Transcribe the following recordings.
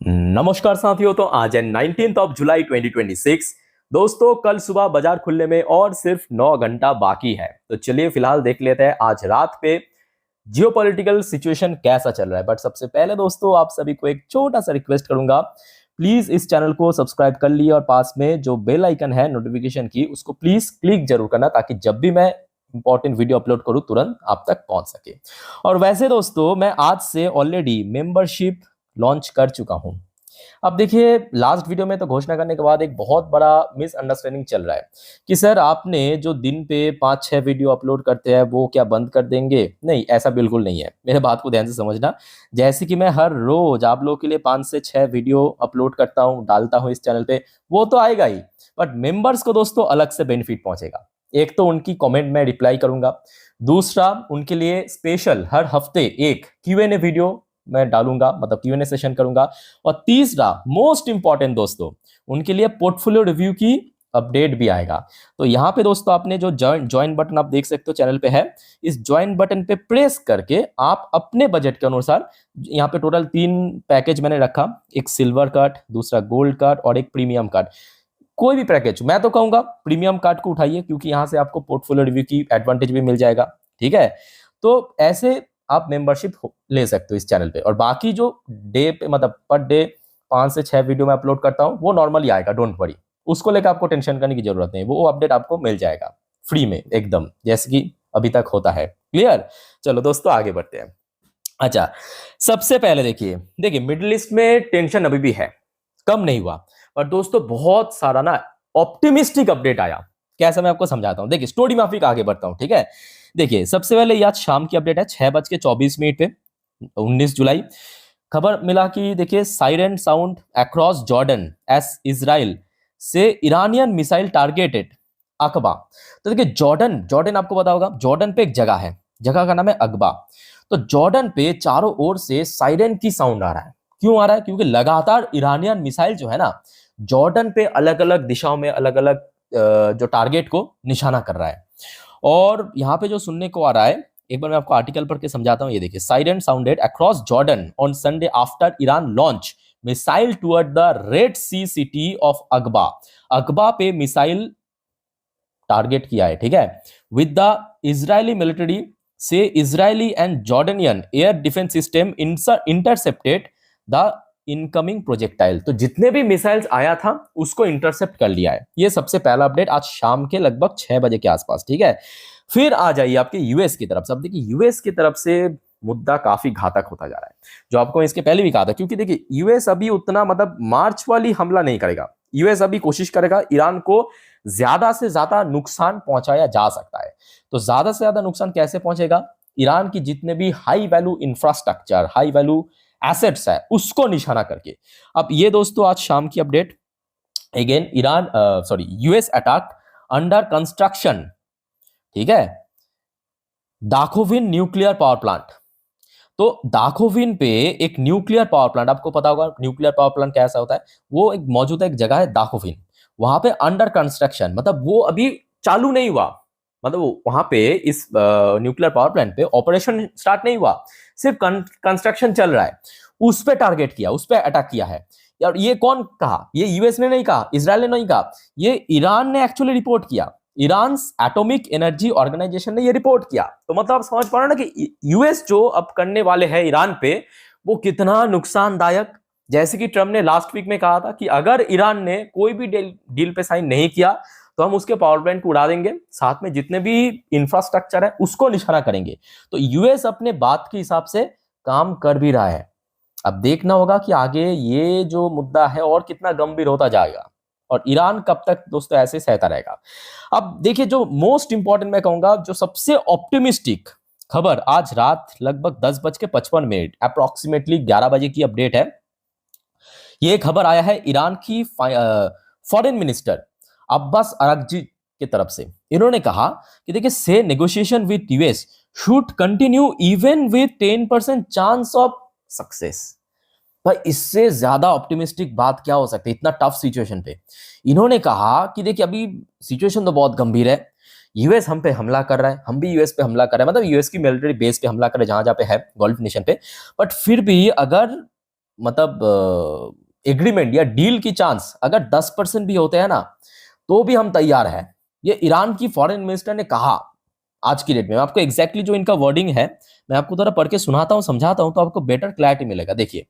नमस्कार साथियों। तो आज है 19 जुलाई 2026। दोस्तों, कल सुबह बाजार खुलने में और सिर्फ 9 घंटा बाकी है। तो चलिए फिलहाल देख लेते हैं आज रात पे जियोपॉलिटिकल सिचुएशन कैसा चल रहा है। बट सबसे पहले दोस्तों, आप सभी को एक छोटा सा रिक्वेस्ट करूंगा, प्लीज इस चैनल को सब्सक्राइब कर लिए और पास में जो बेल आइकन है नोटिफिकेशन की, उसको प्लीज क्लिक जरूर करना, ताकि जब भी मैं इंपॉर्टेंट वीडियो अपलोड करूं तुरंत आप तक पहुंच सके। और वैसे दोस्तों, मैं आज से ऑलरेडी मेंबरशिप लॉन्च कर चुका हूं। अब देखिए, लास्ट वीडियो में तो घोषणा करने के बाद एक बहुत बड़ा मिसअंडरस्टैंडिंग चल रहा है कि सर आपने जो दिन पे 5-6 वीडियो अपलोड करते हैं वो क्या बंद कर देंगे। नहीं, ऐसा बिल्कुल नहीं है। मेरे बात को ध्यान से समझना। जैसे कि मैं हर रोज आप लोगों के लिए 5 से 6 वीडियो अपलोड करता हूँ, डालता हूँ इस चैनल पे, वो तो आएगा ही। बट मेंबर्स को दोस्तों अलग से बेनिफिट पहुंचेगा। एक तो उनकी कमेंट में रिप्लाई करूंगा, दूसरा उनके लिए स्पेशल हर हफ्ते एक Q&A वीडियो मैं डालूंगा, मतलब Q&A सेशन करूंगा। और तीसरा मोस्ट इंपॉर्टेंट दोस्तों, उनके लिए पोर्टफोलियो रिव्यू की अपडेट भी आएगा। तो यहाँ पे दोस्तों, आपने जो ज्वाइन बटन आप देख सकते हो चैनल पे है, इस ज्वाइन बटन पे प्रेस करके आप अपने बजट के अनुसार, यहाँ पे टोटल 3 पैकेज मैंने रखा, एक सिल्वर कार्ड, दूसरा गोल्ड कार्ड और एक प्रीमियम कार्ड। कोई भी पैकेज, मैं तो कहूंगा प्रीमियम कार्ड को उठाइए, क्योंकि यहाँ से आपको पोर्टफोलियो रिव्यू की एडवांटेज भी मिल जाएगा। ठीक है, तो ऐसे आप मेंबरशिप ले सकते हो इस चैनल पे। और बाकी जो डे पे, मतलब पर डे 5 से 6 वीडियो मैं अपलोड करता हूँ, वो नॉर्मली आएगा, डोंट वरी। उसको लेकर आपको टेंशन करने की जरूरत नहीं, वो अपडेट आपको मिल जाएगा फ्री में एकदम, जैसे कि अभी तक होता है। क्लियर? चलो दोस्तों, आगे बढ़ते हैं। अच्छा, सबसे पहले देखिए देखिए मिडिल ईस्ट में टेंशन अभी भी है, कम नहीं हुआ। और दोस्तों, बहुत सारा ना ऑप्टिमिस्टिक अपडेट आया। कैसा, मैं आपको समझाता हूं। देखिए, स्टोरी में फिर आगे बढ़ता हूं। ठीक है, देखिए सबसे पहले ये आज शाम की अपडेट है, 6:24 पे 19 जुलाई। खबर मिला कि देखिए, siren sound across Jordan S Israel से ईरानियन मिसाइल टारगेटेड अकबा। तो देखिए, जॉर्डन जॉर्डन आपको पता होगा, जॉर्डन पे एक जगह है, जगह का नाम है अकबा। तो जॉर्डन पे चारों ओर से साइरेन की साउंड आ रहा है। क्यों आ रहा है? क्योंकि लगातार ईरानियन मिसाइल जो है ना, जॉर्डन पे अलग अलग दिशाओं में अलग अलग जो टारगेट को निशाना कर रहा है। और यहाँ पे जो सुनने को आ रहा है, एक बार मैं आपको आर्टिकल पढ़ के समझाता हूँ। ये देखिए, siren sounded across Jordan on Sunday after Iran launch missile toward the Red Sea city of Aqaba. Aqaba पे मिसाइल टारगेट किया है। ठीक है, विद द इजरायली मिलिट्री से Israeli and Jordanian air defence system intercepted the incoming projectile. तो जितने भी missiles आया था उसको इंटरसेप्ट कर लिया है। ये सबसे पहला अपडेट आज शाम के लगभग 6 बजे के आसपास। ठीक है, फिर आ जाइए आपके यूएस की तरफ से। अब देखिए, यूएस की तरफ से मुद्दा काफी घातक होता जा रहा है, जो आपको इसके पहले भी कहा था। क्योंकि देखिए, यूएस अभी उतना, मतलब मार्च वाली हमला नहीं करेगा। यूएस अभी कोशिश करेगा ईरान को ज्यादा से ज्यादा नुकसान पहुंचाया जा सकता है। तो ज्यादा से ज्यादा नुकसान कैसे पहुंचेगा? ईरान की जितने भी high value infrastructure, high value assets है, उसको निशाना करके। अब ये दोस्तों, आज शाम की update, again US attack under construction. ठीक है, दाखोविन न्यूक्लियर पावर प्लांट। तो दाखोविन पे एक न्यूक्लियर पावर प्लांट, आपको पता होगा न्यूक्लियर पावर प्लांट कैसा होता है, वो एक मौजूदा एक जगह है दाखोविन, वहां पे अंडर कंस्ट्रक्शन, मतलब वो अभी चालू नहीं हुआ। मतलब वहां पे इस न्यूक्लियर पावर प्लांट पे ऑपरेशन स्टार्ट नहीं हुआ, सिर्फ कंस्ट्रक्शन चल रहा है। उस पे टारगेट किया, उस पे अटैक किया है। और ये कौन कहा? ये यूएस ने नहीं कहा, इजराइल ने नहीं कहा, ये ईरान ने एक्चुअली रिपोर्ट किया। ईरान एटॉमिक एनर्जी ऑर्गेनाइजेशन ने ये रिपोर्ट किया। तो मतलब आप समझ पा रहे हो ना कि यूएस जो अब करने वाले हैं ईरान पे, वो कितना नुकसानदायक। जैसे कि ट्रम्प ने लास्ट वीक में कहा था कि अगर ईरान ने कोई भी डील पे साइन नहीं किया तो हम उसके पावर प्लांट को उड़ा देंगे, साथ में जितने भी इंफ्रास्ट्रक्चर है उसको निशाना करेंगे। तो यूएस अपने बात के हिसाब से काम कर भी रहा है। अब देखना होगा कि आगे ये जो मुद्दा है और कितना गंभीर होता जाएगा, और ईरान कब तक दोस्तों ऐसे सहता रहेगा। अब देखिए, जो मोस्ट इंपॉर्टेंट मैं कहूंगा, जो सबसे ऑप्टिमिस्टिक खबर आज रात लगभग 10:55 अप्रोक्सीमेटली 11 बजे की अपडेट है। ये खबर आया है ईरान की फॉरेन मिनिस्टर अब्बास अरागची की तरफ से। इन्होंने कहा कि देखिए, से negotiation with US should continue even with 10% chance of success. भाई, इससे ज्यादा ऑप्टिमिस्टिक बात क्या हो सकती है इतना टफ सिचुएशन पे? इन्होंने कहा कि देखिए, अभी सिचुएशन तो बहुत गंभीर है, यूएस हम पे हमला कर रहा है, हम भी यूएस पे हमला कर रहे हैं, मतलब यूएस की मिलिट्री बेस पे हमला कर रहे हैं जहां जहां पे है गल्फ नेशन पे। बट फिर भी अगर मतलब एग्रीमेंट या डील की चांस अगर 10% भी होते हैं ना, तो भी हम तैयार हैं। ये ईरान की फॉरेन मिनिस्टर ने कहा आज की डेट में। आपको एग्जैक्टली जो इनका वर्डिंग है मैं आपको थोड़ा पढ़ के सुनाता हूं, समझाता हूं, तो आपको बेटर क्लैरिटी मिलेगा। देखिए,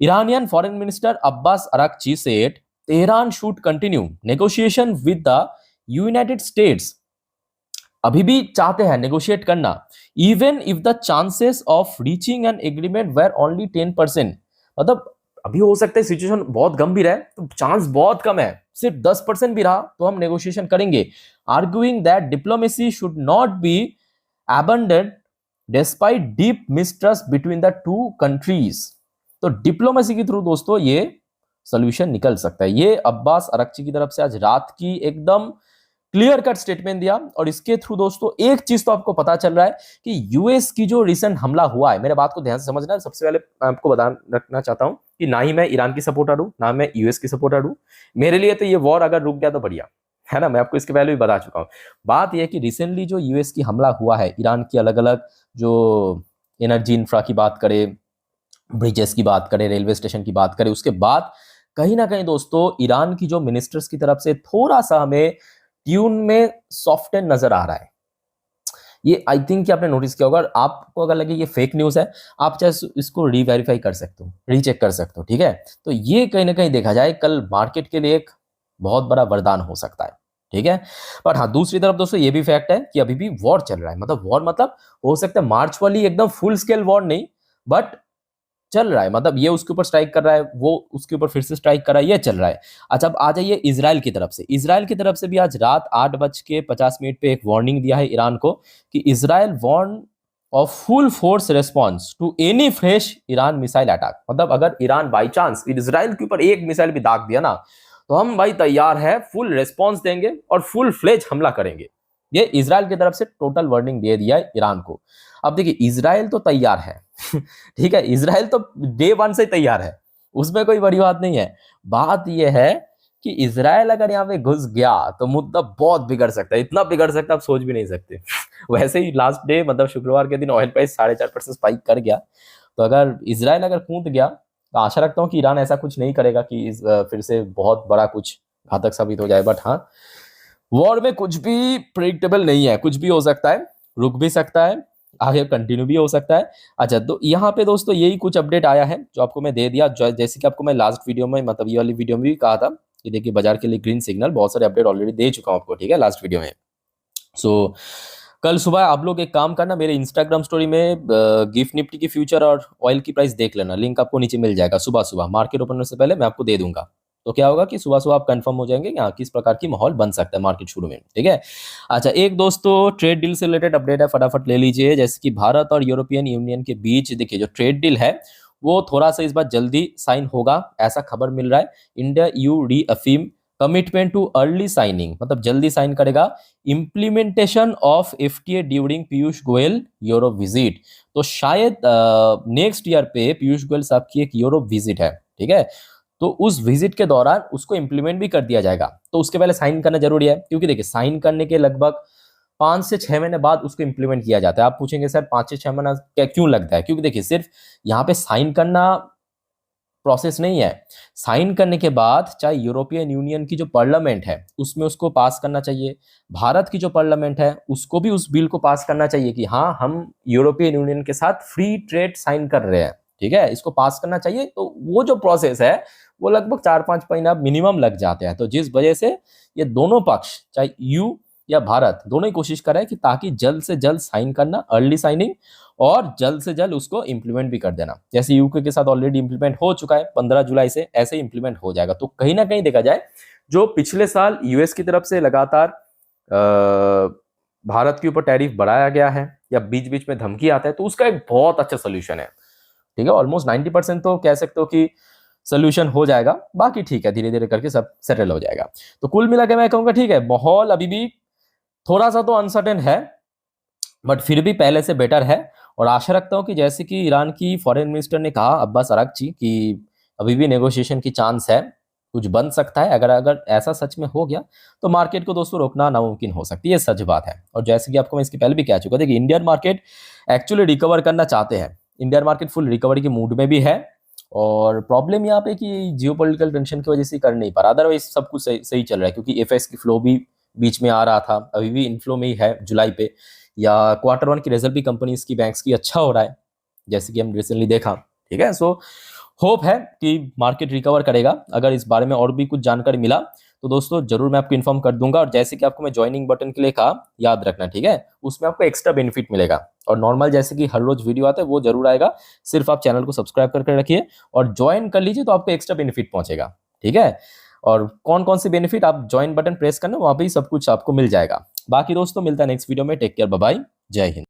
Iranian foreign minister Abbas Araghchi said Tehran should continue negotiation with the United States. अभी भी चाहते हैं नेगोशिएट करना, even if the chances of reaching an agreement were only 10%। मतलब अभी हो सकता है सिचुएशन बहुत गंभीर है तो चांस बहुत कम है, सिर्फ 10% भी रहा तो हम नेगोशिएशन करेंगे। Arguing that diplomacy should not be abandoned despite deep mistrust between the two countries। तो डिप्लोमेसी के थ्रू दोस्तों ये सोल्यूशन निकल सकता है। ये अब्बास अराक्ची की तरफ से आज रात की एकदम क्लियर कट स्टेटमेंट दिया। और इसके थ्रू दोस्तों एक चीज तो आपको पता चल रहा है कि यूएस की जो रिसेंट हमला हुआ है, मेरे बात को ध्यान से समझना है। सबसे पहले मैं आपको बता रखना चाहता हूं कि ना ही मैं ईरान की सपोर्टर हूं, ना मैं यूएस की सपोर्टर हूं। मेरे लिए तो ये वॉर अगर रुक गया तो बढ़िया है ना, मैं आपको इसके पहले भी बता चुका हूं। बात यह है कि रिसेंटली जो यूएस की हमला हुआ है ईरान की अलग अलग जो एनर्जी इंफ्रा की बात करें, ब्रिजेस की बात करें, रेलवे स्टेशन की बात करें, उसके बाद कहीं ना कहीं दोस्तों ईरान की जो मिनिस्टर्स की तरफ से थोड़ा सा हमें ट्यून में सॉफ्टन नजर आ रहा है। ये आई थिंक कि आपने नोटिस किया होगा। आपको अगर लगे ये फेक न्यूज है, आप चाहे इसको रीवेरीफाई कर सकते हो, रीचेक कर सकते हो, ठीक है। तो ये कहीं ना कहीं देखा जाए कल मार्केट के लिए एक बहुत बड़ा वरदान हो सकता है, ठीक है। पर हाँ, दूसरी तरफ दोस्तों ये भी फैक्ट है कि अभी भी वॉर चल रहा है। मतलब वॉर मतलब हो सकता है मार्च वाली एकदम फुल स्केल वॉर नहीं, बट चल रहा है। मतलब ये उसके ऊपर स्ट्राइक कर रहा है, वो उसके ऊपर फिर से स्ट्राइक कर रहा है, ये चल रहा है। अच्छा, अब आ जाइए इजराइल की तरफ से। इजराइल की तरफ से भी आज रात 8:50 पे एक वार्निंग दिया है ईरान को कि Israel warn of full force response to any fresh Iran missile attack. मतलब अगर ईरान बाई चांस इजराइल के ऊपर एक मिसाइल भी दाग दिया ना, तो हम भाई तैयार है, फुल रेस्पॉन्स देंगे और फुल फ्लेज हमला करेंगे। ये इजराइल की तरफ से टोटल वार्निंग दे दिया है ईरान को। अब देखिए, इजराइल तो तैयार है ठीक है, इजराइल तो डे 1 से तैयार है, उसमें कोई बड़ी बात नहीं है। बात यह है कि इजराइल अगर यहाँ पे घुस गया तो मुद्दा बहुत बिगड़ सकता है, इतना बिगड़ सकता है आप सोच भी नहीं सकते वैसे ही लास्ट डे मतलब शुक्रवार के दिन ऑयल प्राइस 4.5% स्पाइक कर गया। तो अगर इजराइल अगर कूद गया तो आशा रखता हूँ कि ईरान ऐसा कुछ नहीं करेगा कि फिर से बहुत बड़ा कुछ घातक साबित हो जाए। बट हाँ, वॉर में कुछ भी प्रेडिक्टेबल नहीं है, कुछ भी हो सकता है, रुक भी सकता है, आगे कंटिन्यू भी हो सकता है। अच्छा, तो यहाँ पे दोस्तों यही कुछ अपडेट आया है जो आपको मैं दे दिया। जैसे कि आपको मैं लास्ट वीडियो में मतलब ये वाली वीडियो में भी कहा था कि देखिए बाजार के लिए ग्रीन सिग्नल, बहुत सारे अपडेट ऑलरेडी दे चुका हूँ आपको, ठीक है, लास्ट वीडियो में। सो कल सुबह आप लोग एक काम करना, मेरे इंस्टाग्राम स्टोरी में गिफ्ट निफ्टी की फ्यूचर और ऑयल की प्राइस देख लेना, लिंक आपको नीचे मिल जाएगा। सुबह सुबह मार्केट ओपन होने से पहले मैं आपको दे दूंगा। तो क्या होगा कि सुबह सुबह आप कंफर्म हो जाएंगे कि हाँ किस प्रकार की माहौल बन सकता है मार्केट शुरू में, ठीक है। अच्छा, एक दोस्तों ट्रेड डील से रिलेटेड अपडेट है, फटाफट ले लीजिए। जैसे कि भारत और यूरोपियन यूनियन के बीच देखिए जो ट्रेड डील है वो थोड़ा सा इस बार जल्दी साइन होगा, ऐसा खबर मिल रहा है। India you reaffirm commitment too early signing, मतलब जल्दी साइन करेगा। Implementation of FTA during Piyush Goyal Europe visit. तो शायद नेक्स्ट ईयर पे पीयूष गोयल साहब की एक यूरोप विजिट है, ठीक है। तो उस विजिट के दौरान उसको इंप्लीमेंट भी कर दिया जाएगा, तो उसके पहले साइन करना जरूरी है। क्योंकि देखिए साइन करने के लगभग 5 से 6 महीने बाद उसको इंप्लीमेंट किया जाता है। आप पूछेंगे सर 5 से 6 महीना क्या क्यों लगता है? क्योंकि देखिए सिर्फ यहाँ पे साइन करना प्रोसेस नहीं है, साइन करने के बाद चाहे यूरोपियन यूनियन की जो पार्लियामेंट है उसमें उसको पास करना चाहिए, भारत की जो पार्लियामेंट है उसको भी उस बिल को पास करना चाहिए कि हाँ हम यूरोपियन यूनियन के साथ फ्री ट्रेड साइन कर रहे हैं, ठीक है, इसको पास करना चाहिए। तो वो जो प्रोसेस है वो लगभग 4-5 महीना मिनिमम लग जाते हैं। तो जिस वजह से ये दोनों पक्ष चाहे यू या भारत दोनों ही कोशिश कर रहे हैं कि ताकि जल्द से जल्द साइन करना, अर्ली साइनिंग, और जल्द से जल्द उसको इंप्लीमेंट भी कर देना। जैसे यूके के साथ ऑलरेडी इंप्लीमेंट हो चुका है 15 जुलाई से, ऐसे ही इंप्लीमेंट हो जाएगा। तो कहीं ना कहीं देखा जाए जो पिछले साल यूएस की तरफ से लगातार भारत के ऊपर टैरिफ बढ़ाया गया है या बीच बीच में धमकी आता है, तो उसका एक बहुत अच्छा सोल्यूशन है, ठीक है। ऑलमोस्ट 90% तो कह सकते हो कि सोल्यूशन हो जाएगा, बाकी ठीक है धीरे धीरे करके सब सेटल हो जाएगा। तो कुल मिला के मैं कहूंगा ठीक है, माहौल अभी भी थोड़ा सा तो अनसर्टेन है बट फिर भी पहले से बेटर है। और आशा रखता हूं कि जैसे कि ईरान की फॉरेन मिनिस्टर ने कहा अब्बास अराक्ची कि अभी भी नेगोशिएशन की चांस है, कुछ बन सकता है। अगर ऐसा सच में हो गया तो मार्केट को दोस्तों रोकना नामुमकिन हो सकती है, ये सच बात है। और जैसे कि आपको मैं इसके पहले भी कह चुका, देखिए इंडियन मार्केट एक्चुअली रिकवर करना चाहते हैं, इंडियन मार्केट फुल रिकवरी के मूड में भी है और प्रॉब्लम यहाँ पे कि जियोपॉलिटिकल टेंशन की वजह से कर नहीं पा रहा, अदरवाइज सब कुछ सही सही चल रहा है, क्योंकि एफएक्स की फ्लो भी बीच में आ रहा था, अभी भी इनफ्लो में ही है जुलाई पे। या Q1 की रिजल्ट भी कंपनीज की, बैंक्स की अच्छा हो रहा है, जैसे कि हम रिसेंटली देखा। ठीक है, सो होप है कि मार्केट रिकवर करेगा। अगर इस बारे में और भी कुछ जानकारी मिला तो दोस्तों जरूर मैं आपको इन्फॉर्म कर दूंगा। और जैसे कि आपको मैं ज्वाइनिंग बटन के लिए कहा, याद रखना, ठीक है, उसमें आपको एक्स्ट्रा बेनिफिट मिलेगा। और नॉर्मल जैसे कि हर रोज वीडियो आता है वो जरूर आएगा, सिर्फ आप चैनल को सब्सक्राइब करके रखिए और ज्वाइन कर लीजिए, तो आपको एक्स्ट्रा बेनिफिट पहुंचेगा। ठीक है, और कौन कौन से बेनिफिट, आप ज्वाइन बटन प्रेस करना, वहां पे ही सब कुछ आपको मिल जाएगा। बाकी दोस्तों मिलता है नेक्स्ट वीडियो में, टेक केयर, बाय बाय, जय हिंद।